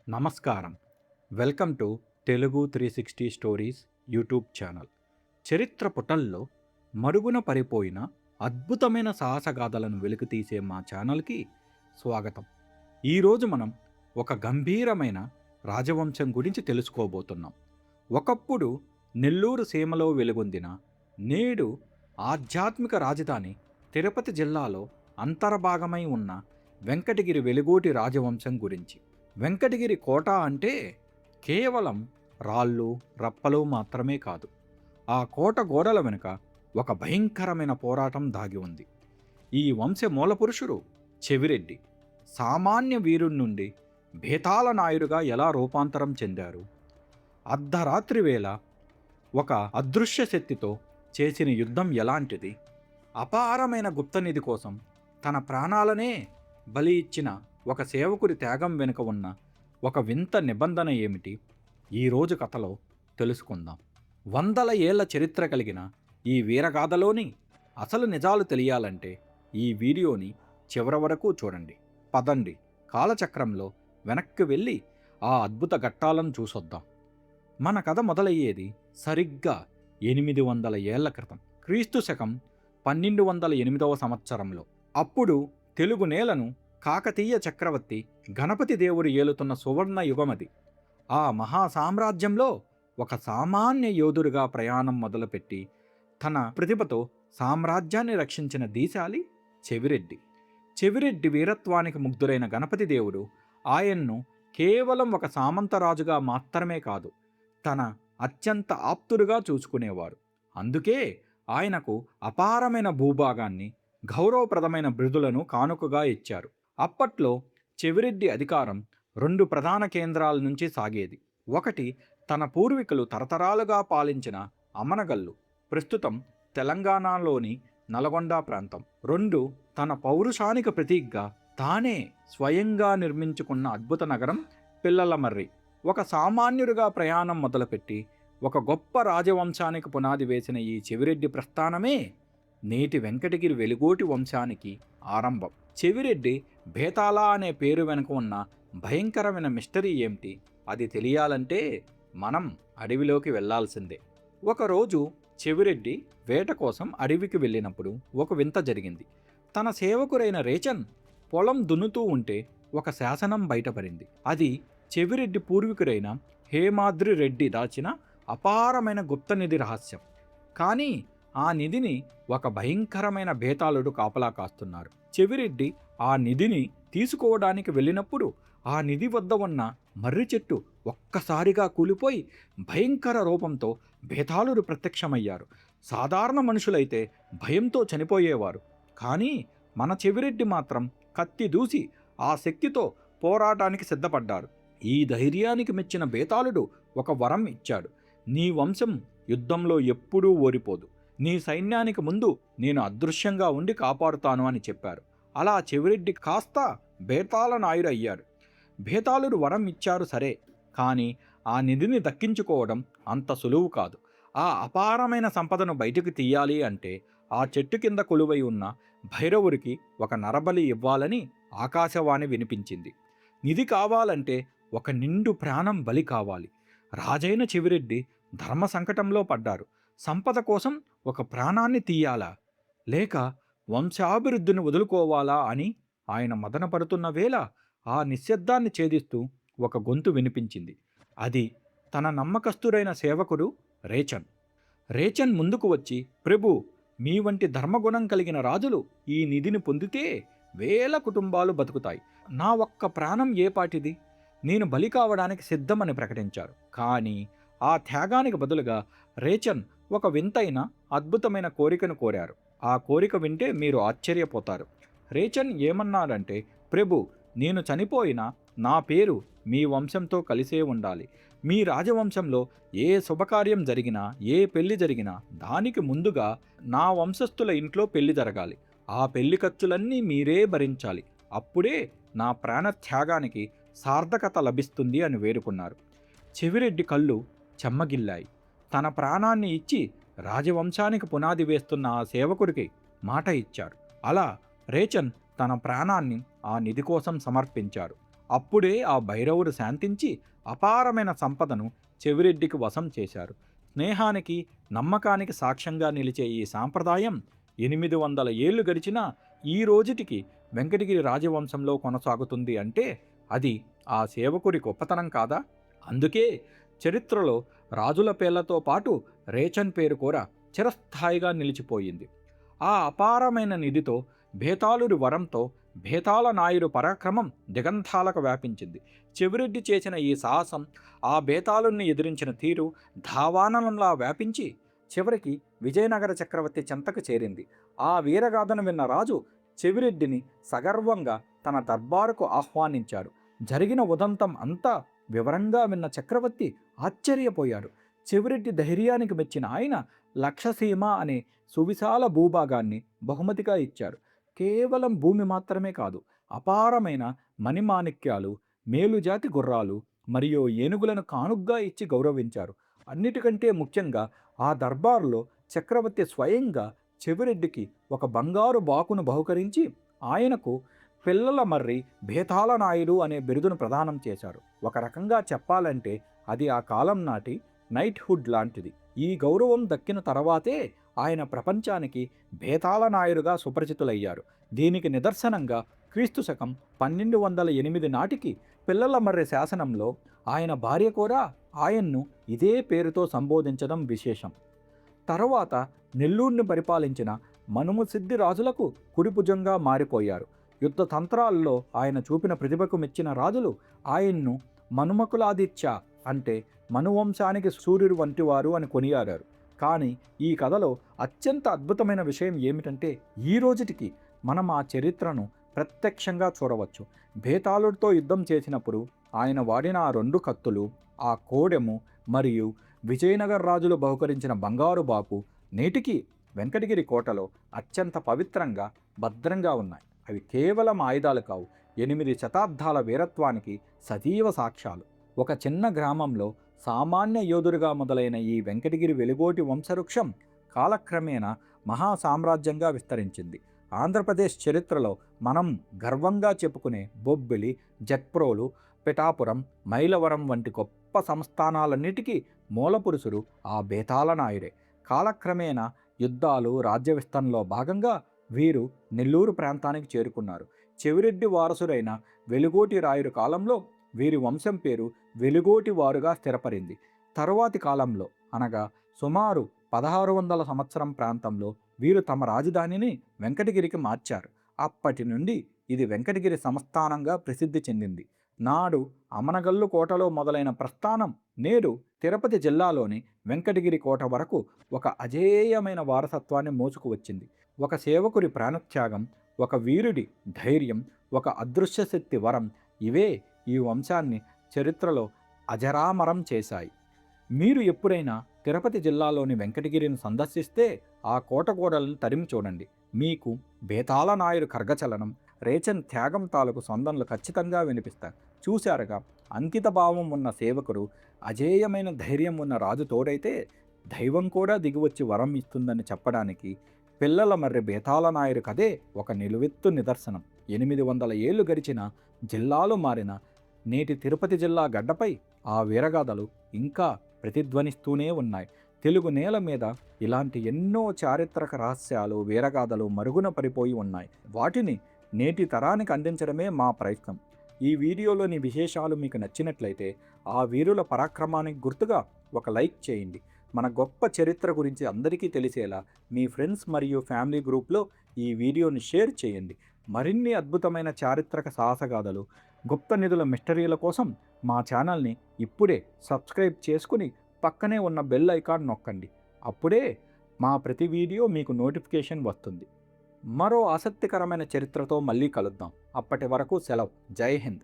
నమస్కారం. Welcome to Telugu 360 stories YouTube channel. చరిత్ర పుటల్లో మరుగున పడిపోయిన అద్భుతమైన సాహసగాథలను వెలికితీసే మా ఛానల్కి స్వాగతం. ఈరోజు మనం ఒక గంభీరమైన రాజవంశం గురించి తెలుసుకోబోతున్నాం. ఒకప్పుడు నెల్లూరు సీమలో వెలుగొందిన, నేడు ఆధ్యాత్మిక రాజధాని తిరుపతి జిల్లాలో అంతర్భాగమై ఉన్న వెంకటగిరి వెలుగోటి రాజవంశం గురించి. వెంకటగిరి కోట అంటే కేవలం రాళ్ళు రప్పలు మాత్రమే కాదు. ఆ కోట గోడల వెనుక ఒక భయంకరమైన పోరాటం దాగి ఉంది. ఈ వంశ మూలపురుషుడు చెవిరెడ్డి సామాన్య వీరుడి నుండి భేతాళ నాయుడుగా ఎలా రూపాంతరం చెందారు? అర్ధరాత్రి వేళ ఒక అదృశ్య శక్తితో చేసిన యుద్ధం ఎలాంటిది? అపారమైన గుప్తనిధి కోసం తన ప్రాణాలనే బలి ఇచ్చిన ఒక సేవకుడి త్యాగం వెనుక ఉన్న ఒక వింత నిబంధన ఏమిటి? ఈరోజు కథలో తెలుసుకుందాం. వందల ఏళ్ల చరిత్ర కలిగిన ఈ వీరగాథలోని అసలు నిజాలు తెలియాలంటే ఈ వీడియోని చివరి వరకు చూడండి. పదండి, కాలచక్రంలో వెనక్కి వెళ్ళి ఆ అద్భుత ఘట్టాలను చూసొద్దాం. మన కథ మొదలయ్యేది సరిగ్గా 800 ఏళ్ల క్రితం, క్రీస్తు శకం 1208వ సంవత్సరంలో. అప్పుడు తెలుగు నేలను కాకతీయ చక్రవర్తి గణపతి దేవుడు ఏలుతున్న సువర్ణ యుగమది. ఆ మహా సామ్రాజ్యంలో ఒక సామాన్య యోధుడిగా ప్రయాణం మొదలుపెట్టి తన ప్రతిభతో సామ్రాజ్యాన్ని రక్షించిన దీశాలి చెవిరెడ్డి. చెవిరెడ్డి వీరత్వానికి ముగ్ధులైన గణపతి దేవుడు ఆయన్ను కేవలం ఒక సామంతరాజుగా మాత్రమే కాదు, తన అత్యంత ఆప్తుడుగా చూసుకునేవారు. అందుకే ఆయనకు అపారమైన భూభాగాన్ని, గౌరవప్రదమైన బిరుదులను కానుకగా ఇచ్చారు. అప్పట్లో చెవిరెడ్డి అధికారం 2 ప్రధాన కేంద్రాల నుంచి సాగేది. ఒకటి, తన పూర్వీకులు తరతరాలుగా పాలించిన అమనగల్లు, ప్రస్తుతం తెలంగాణలోని నల్గొండ ప్రాంతం. 2, తన పౌరుషానికి ప్రతీకగా తానే స్వయంగా నిర్మించుకున్న అద్భుత నగరం పిల్లలమర్రి. ఒక సామాన్యుడిగా ప్రయాణం మొదలుపెట్టి ఒక గొప్ప రాజవంశానికి పునాది వేసిన ఈ చెవిరెడ్డి ప్రస్థానమే నేటి వెంకటగిరి వెలుగోటి వంశానికి ఆరంభం. చెవిరెడ్డి భేతాళ అనే పేరు వెనుక ఉన్న భయంకరమైన మిస్టరీ ఏమిటి? అది తెలియాలంటే మనం అడవిలోకి వెళ్లాల్సిందే. ఒకరోజు చెవిరెడ్డి వేట కోసం అడవికి వెళ్ళినప్పుడు ఒక వింత జరిగింది. తన సేవకురైన రేచన్ పొలం దున్నుతూ ఉంటే ఒక శాసనం బయటపడింది. అది చెవిరెడ్డి పూర్వీకురైన హేమాద్రి రెడ్డి దాచిన అపారమైన గుప్తనిధి రహస్యం. కానీ ఆ నిధిని ఒక భయంకరమైన భేతాళుడు కాపలా కాస్తున్నారు. చెవిరెడ్డి ఆ నిధిని తీసుకోవడానికి వెళ్ళినప్పుడు ఆ నిధి వద్ద ఉన్న మర్రి చెట్టు ఒక్కసారిగా కూలిపోయి భయంకర రూపంతో భేతాళుడు ప్రత్యక్షమయ్యారు. సాధారణ మనుషులైతే భయంతో చనిపోయేవారు. కానీ మన చెవిరెడ్డి మాత్రం కత్తి దూసి ఆ శక్తితో పోరాటానికి సిద్ధపడ్డారు. ఈ ధైర్యానికి మెచ్చిన భేతాళుడు ఒక వరం ఇచ్చాడు. నీ వంశం యుద్ధంలో ఎప్పుడూ ఓడిపోదు, నీ సైన్యానికి ముందు నేను అదృశ్యంగా ఉండి కాపాడుతాను అని చెప్పారు. అలా చెవిరెడ్డి కాస్త భేతాళ నాయుడు అయ్యాడు. భేతాళుడు వరం ఇచ్చారు సరే, కానీ ఆ నిధిని దక్కించుకోవడం అంత సులువు కాదు. ఆ అపారమైన సంపదను బయటకు తీయాలి అంటే ఆ చెట్టు కింద కొలువై ఉన్న భైరవుడికి ఒక నరబలి ఇవ్వాలని ఆకాశవాణి వినిపించింది. నిధి కావాలంటే ఒక నిండు ప్రాణం బలి కావాలి. రాజైన చెవిరెడ్డి ధర్మ సంకటంలో పడ్డారు. సంపద కోసం ఒక ప్రాణాన్ని తీయాలా, లేక వంశాభివృద్ధిని వదులుకోవాలా అని ఆయన మదనపడుతున్న వేళ ఆ నిశ్శబ్దాన్ని ఛేదిస్తూ ఒక గొంతు వినిపించింది. అది తన నమ్మకస్తుడైన సేవకుడు రేచన్. రేచన్ ముందుకు వచ్చి, ప్రభు, మీ వంటి ధర్మగుణం కలిగిన రాజులు ఈ నిధిని పొందితే వేల కుటుంబాలు బతుకుతాయి. నా ఒక్క ప్రాణం ఏపాటిది? నేను బలి కావడానికి సిద్ధమని ప్రకటించారు. కానీ ఆ త్యాగానికి బదులుగా రేచన్ ఒక వింతైన అద్భుతమైన కోరికను కోరారు. ఆ కోరిక వింటే మీరు ఆశ్చర్యపోతారు. రేచన్ ఏమన్నాడంటే, ప్రభు, నేను చనిపోయినా నా పేరు మీ వంశంతో కలిసే ఉండాలి. మీ రాజవంశంలో ఏ శుభకార్యం జరిగినా, ఏ పెళ్లి జరిగినా దానికి ముందుగా నా వంశస్థుల ఇంట్లో పెళ్లి జరగాలి. ఆ పెళ్లి ఖర్చులన్నీ మీరే భరించాలి. అప్పుడే నా ప్రాణత్యాగానికి సార్థకత లభిస్తుంది అని వేడుకున్నారు. చెవిరెడ్డి కళ్ళు చెమ్మగిల్లాయి. తన ప్రాణాన్ని ఇచ్చి రాజవంశానికి పునాది వేస్తున్న ఆ సేవకుడికి మాట ఇచ్చారు. అలా రేచన్ తన ప్రాణాన్ని ఆ నిధి కోసం సమర్పించారు. అప్పుడే ఆ భైరవుడు శాంతించి అపారమైన సంపదను చెవిరెడ్డికి వశం చేశారు. స్నేహానికి, నమ్మకానికి సాక్ష్యంగా నిలిచే ఈ సాంప్రదాయం 800 ఏళ్లు గడిచినా ఈ రోజుటికి వెంకటగిరి రాజవంశంలో కొనసాగుతుంది అంటే అది ఆ సేవకుడి గొప్పతనం కాదా? అందుకే చరిత్రలో రాజుల పేర్లతో పాటు రేచన్ పేరు కూడా చిరస్థాయిగా నిలిచిపోయింది. ఆ అపారమైన నిధితో, భేతాళుడి వరంతో భేతాళ నాయుడు పరాక్రమం దిగంతాలకు వ్యాపించింది. చెవిరెడ్డి చేసిన ఈ సాహసం ఆ బేతాళుణ్ణి ఎదిరించిన తీరు ధావానలంలా వ్యాపించి చివరికి విజయనగర చక్రవర్తి చెంతకు చేరింది. ఆ వీరగాథను విన్న రాజు చెవిరెడ్డిని సగర్వంగా తన దర్బారుకు ఆహ్వానించాడు. జరిగిన ఉదంతం అంతా వివరంగా విన్న చక్రవర్తి ఆశ్చర్యపోయాడు. చెవిరెడ్డి ధైర్యానికి మెచ్చిన ఆయన లక్షసీమ అనే సువిశాల భూభాగాన్ని బహుమతిగా ఇచ్చారు. కేవలం భూమి మాత్రమే కాదు, అపారమైన మణిమాణిక్యాలు, మేలుజాతి గుర్రాలు మరియు ఏనుగులను కానుగ్గా ఇచ్చి గౌరవించారు. అన్నిటికంటే ముఖ్యంగా ఆ దర్బారులో చక్రవర్తి స్వయంగా చెవిరెడ్డికి ఒక బంగారు బాకును బహుకరించి ఆయనకు పిల్లల మర్రి భేతాళ నాయుడు అనే బిరుదును ప్రదానం చేశారు. ఒక రకంగా చెప్పాలంటే అది ఆ కాలం నాటి నైట్హుడ్ లాంటిది. ఈ గౌరవం దక్కిన తర్వాతే ఆయన ప్రపంచానికి భేతాళ నాయుడుగా సుపరిచితులయ్యారు. దీనికి నిదర్శనంగా క్రీస్తు శకం 1208 నాటికి పిల్లల మర్రి శాసనంలో ఆయన భార్య కూడా ఆయన్ను ఇదే పేరుతో సంబోధించడం విశేషం. తరువాత నెల్లూరుని పరిపాలించిన మనుమసిద్ధి రాజులకు కుడిభుజంగా మారిపోయారు. యుద్ధ తంత్రాల్లో ఆయన చూపిన ప్రతిభకు మెచ్చిన రాజులు ఆయన్ను మనుమకులాదిత్య అంటే మనువంశానికి సూర్యుడు వంటివారు అని కొనియాడారు. కానీ ఈ కథలో అత్యంత అద్భుతమైన విషయం ఏమిటంటే ఈ రోజుటికి మనం ఆ చరిత్రను ప్రత్యక్షంగా చూడవచ్చు. భేతాళుడితో యుద్ధం చేసినప్పుడు ఆయన వాడిన ఆ 2 కత్తులు, ఆ కోడెము మరియు విజయనగర రాజులు బహుకరించిన బంగారు బాకు నేటికి వెంకటగిరి కోటలో అత్యంత పవిత్రంగా భద్రంగా ఉన్నాయి. అవి కేవలం ఆయుధాలు కావు, 8 శతాబ్దాల వీరత్వానికి సజీవ సాక్ష్యాలు. ఒక చిన్న గ్రామంలో సామాన్య యోధుడిగా మొదలైన ఈ వెంకటగిరి వెలుగోటి వంశవృక్షం కాలక్రమేణా మహాసామ్రాజ్యంగా విస్తరించింది. ఆంధ్రప్రదేశ్ చరిత్రలో మనం గర్వంగా చెప్పుకునే బొబ్బిలి, జట్ప్రోలు, పిఠాపురం, మైలవరం వంటి గొప్ప సంస్థానాలన్నిటికీ మూలపురుషుడు ఆ బేతాళ నాయుడే. కాలక్రమేణా యుద్ధాలు, రాజ్య విస్తరణలో భాగంగా వీరు నెల్లూరు ప్రాంతానికి చేరుకున్నారు. చెవిరెడ్డి వారసుడైన వెలుగోటి రాయుడు కాలంలో వీరి వంశం పేరు వెలుగోటి వారుగా స్థిరపడింది. తరువాతి కాలంలో అనగా సుమారు 1600 సంవత్సరం ప్రాంతంలో వీరు తమ రాజధానిని వెంకటగిరికి మార్చారు. అప్పటి నుండి ఇది వెంకటగిరి సంస్థానంగా ప్రసిద్ధి చెందింది. నాడు అమనగల్లు కోటలో మొదలైన ప్రస్థానం నేడు తిరుపతి జిల్లాలోని వెంకటగిరి కోట వరకు ఒక అజేయమైన వారసత్వాన్ని మోసుకువచ్చింది. ఒక సేవకుడి ప్రాణత్యాగం, ఒక వీరుడి ధైర్యం, ఒక అదృశ్య శక్తి వరం, ఇవే ఈ వంశాన్ని చరిత్రలో అజరామరం చేశాయి. మీరు ఎప్పుడైనా తిరుపతి జిల్లాలోని వెంకటగిరిని సందర్శిస్తే ఆ కోటగోడలను తరిమి చూడండి. మీకు బేతాళ నాయుడు ఖర్గచలనం, రేచన్ త్యాగం తాలూకు సొందనలు ఖచ్చితంగా వినిపిస్తాయి. చూశారుగా, అంకిత భావం ఉన్న సేవకుడు, అజేయమైన ధైర్యం ఉన్న రాజు తోడైతే దైవం కూడా దిగివచ్చి వరం ఇస్తుందని చెప్పడానికి పిల్లల మర్రి బేతాళ నాయుడు కథే ఒక నిలువెత్తు నిదర్శనం. 800 ఏళ్లు గడిచిన, జిల్లాలు మారిన నేటి తిరుపతి జిల్లా గడ్డపై ఆ వీరగాథలు ఇంకా ప్రతిధ్వనిస్తూనే ఉన్నాయి. తెలుగు నేల మీద ఇలాంటి ఎన్నో చారిత్రక రహస్యాలు, వీరగాథలు మరుగున పడిపోయి ఉన్నాయి. వాటిని నేటి తరానికి అందించడమే మా ప్రయత్నం. ఈ వీడియోలోని విశేషాలు మీకు నచ్చినట్లయితే ఆ వీరుల పరాక్రమానికి గుర్తుగా ఒక లైక్ చేయండి. మన గొప్ప చరిత్ర గురించి అందరికీ తెలిసేలా మీ ఫ్రెండ్స్ మరియు ఫ్యామిలీ గ్రూప్లో ఈ వీడియోని షేర్ చేయండి. మరిన్ని అద్భుతమైన చారిత్రక సాహసగాథలు, గుప్త నిధుల మిస్టరీల కోసం మా ఛానల్ని ఇప్పుడే సబ్స్క్రైబ్ చేసుకుని పక్కనే ఉన్న బెల్ ఐకాన్ నొక్కండి. అప్పుడే మా ప్రతి వీడియో మీకు నోటిఫికేషన్ వస్తుంది. మరో ఆసక్తికరమైన చరిత్రతో మళ్ళీ కలుద్దాం. అప్పటి వరకు సెలవు. జై హింద్.